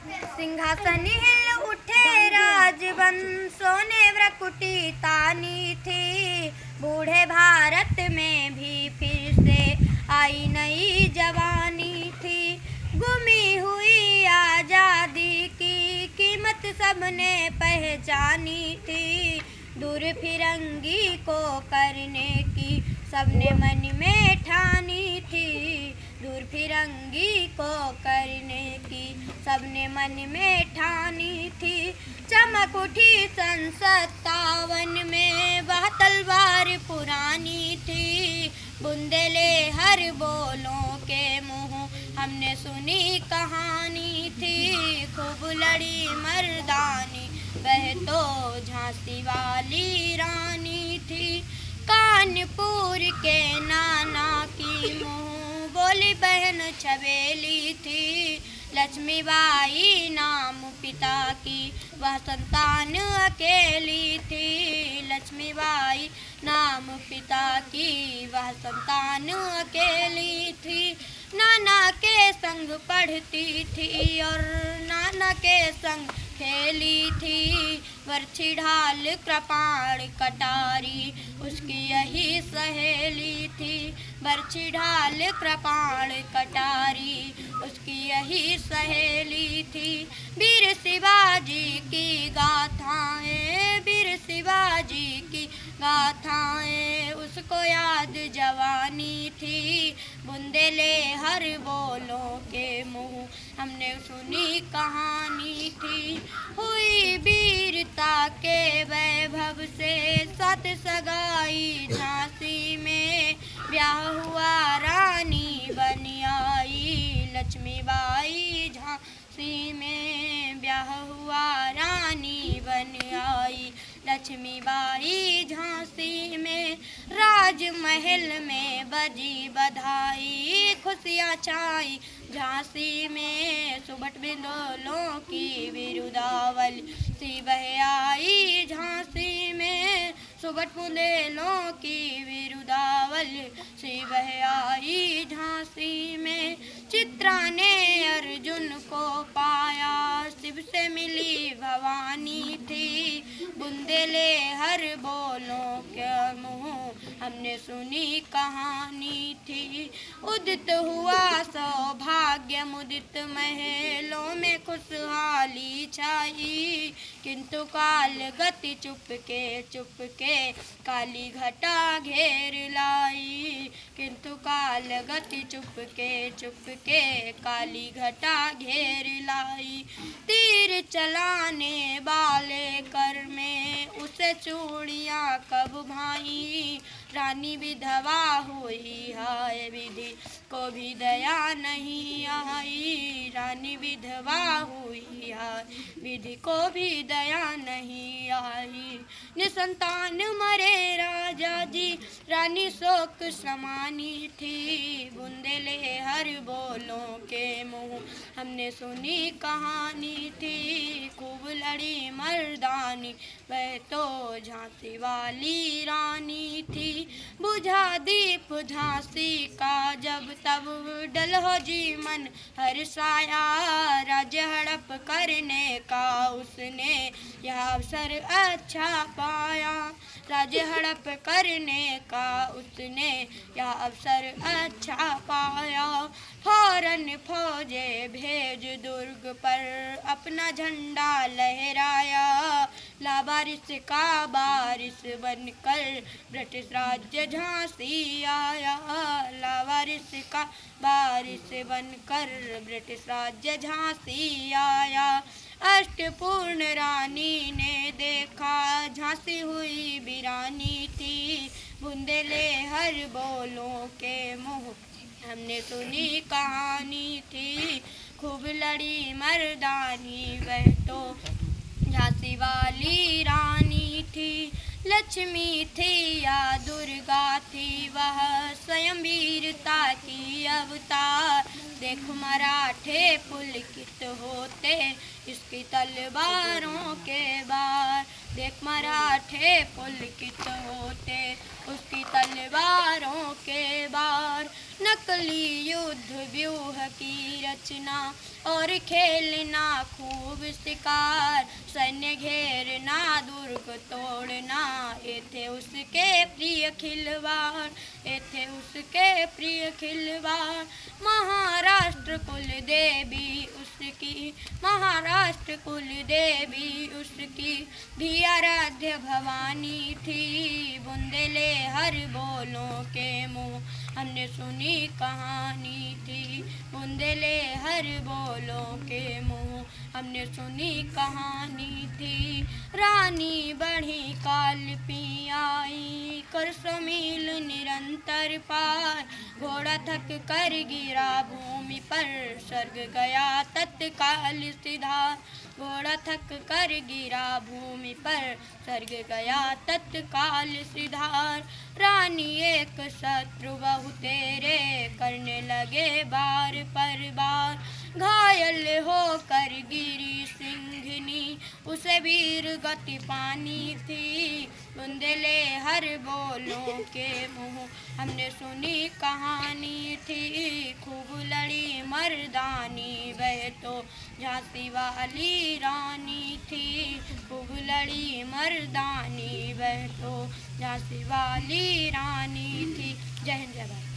सिंहासन हिल उठे राजवंशों ने व्रकुटी तानी थी। बूढ़े भारत में भी फिर से आई नई जवानी थी। गुमी हुई आज़ादी की कीमत सबने पहचानी थी। दूर फिरंगी को करने की सबने मन में ठानी थी। दूर फिरंगी को करने की सबने मन में ठानी थी। चमक उठी सन 57 में वह तलवार पुरानी थी। बुंदेले हर बोलों के मुँह हमने सुनी कहानी थी। खूब लड़ी मर्दानी वह तो झांसी वाली रानी थी। कानपुर के नाना की मुँह बोली बहन छबेली थी। लक्ष्मीबाई नाम पिता की वह संतान अकेली थी। लक्ष्मीबाई नाम पिता की वह संतान अकेली थी। नाना के संग पढ़ती थी और नाना के संग खेली थी। बरछी ढाल कृपाण कटारी उसकी यही सहेली थी। बरछी ढाल कृपाण कटारी उसकी यही सहेली थी। वीर शिवाजी की गाथाएं, वीर शिवाजी की गाथाएं उसको याद जवानी थी। बुंदेले हर बोलों के मुँह हमने सुनी कहानी थी। हुई वीरता के वैभव से सात सगाई झांसी में। ब्याह हुआ रानी बन आई लक्ष्मीबाई झांसी में। ब्याह हुआ रानी बन आई लक्ष्मीबाई झांसी में। राजमहल में बजी बधाई खुशियाँ छाई झांसी में। सुबह बिंदोलों की बिरुदावली सी बह आई झांसी में। सुबह बुंदेलों की बिरुदावली सी बह आई झांसी में। चित्रा ने अर्जुन को पाया शिव से मिली भवानी थी। बुंदेले हर बोलों के मुँह हमने सुनी कहानी थी। उदित हुआ सौभाग्य मुदित महलों में खुशहाली छाई। किंतु काल गति चुपके काली घटा घेर लाई। किंतु काल गति चुपके काली घटा घेर लाई। तीर चलाने वाले कर में उसे चूड़ियाँ कब भाई। रानी विधवा हुई हाय विधि को भी दया नहीं आई। रानी विधवा हुई हाय विधि को भी दया नहीं आई। निसंतान मरे राजा जी रानी शोक समानी थी। बुंदेले हर बोलों के मुँह हमने सुनी कहानी थी। खूब लड़ी मर्दानी वह तो झांसी वाली रानी थी। बुझा दीप झांसी का जब तब डलहो जी मन हर्षाया। राज्य हड़प करने का उसने यह अवसर अच्छा पाया। राज्य हड़प करने का उसने यह अवसर अच्छा पाया। फौरन फौजे भेज दुर्ग पर अपना झंडा लहराया। लावारिस का बारिश बनकर ब्रिटिश राज्य झांसी आया। लावारिस का बारिश बनकर ब्रिटिश राज्य झांसी आया। अष्टपूर्ण रानी ने देखा झांसी हुई वीरानी थी। बुंदेले हर बोलों के मुँह हमने सुनी कहानी थी। खूब लड़ी मर्दानी वह तो झांसी वाली रानी थी। लक्ष्मी थी या दुर्गा थी वह स्वयं वीरता की अवतार। देख मराठे पुलकित होते इसकी तलवारों के बार। देख मराठे पुलकित होते उसकी तलवारों के बार। नकली युद्ध व्यूह की रचना और खेलना खूब शिकार। सैन्य घेरना दुर्ग तोड़ना ये थे उसके प्रिय खिलवाड़, ये थे उसके प्रिय खिलवाड़। महाराष्ट्र कुल देवी उसकी, महाराष्ट्र कुल देवी उसकी भी आराध्य भवानी थी। बुंदेले हर बोलों के मुँह हमने सुनी कहानी थी। बुंदेले हर बोलों के मुँह हमने सुनी कहानी थी। रानी बढ़ी काल पी आई कर समील निरंतर पार। घोड़ा थक कर गिरा भूमि पर स्वर्ग गया तत्काल सिधार। घोड़ा थक कर गिरा भूमि पर स्वर्ग गया तत्काल सिधार। रानी एक शत्रु बहु तेरे करने लगे बार पर बार। घायल होकर गिरी सिंघनी उसे वीर गति पानी थी। बुंदेले हर बोलों के मुँह हमने सुनी कहानी थी। खूब लड़ी मर्दानी वह तो झांसी वाली रानी थी। खूब लड़ी मर्दानी वह तो झांसी वाली रानी थी। जय हिंद जय भारत।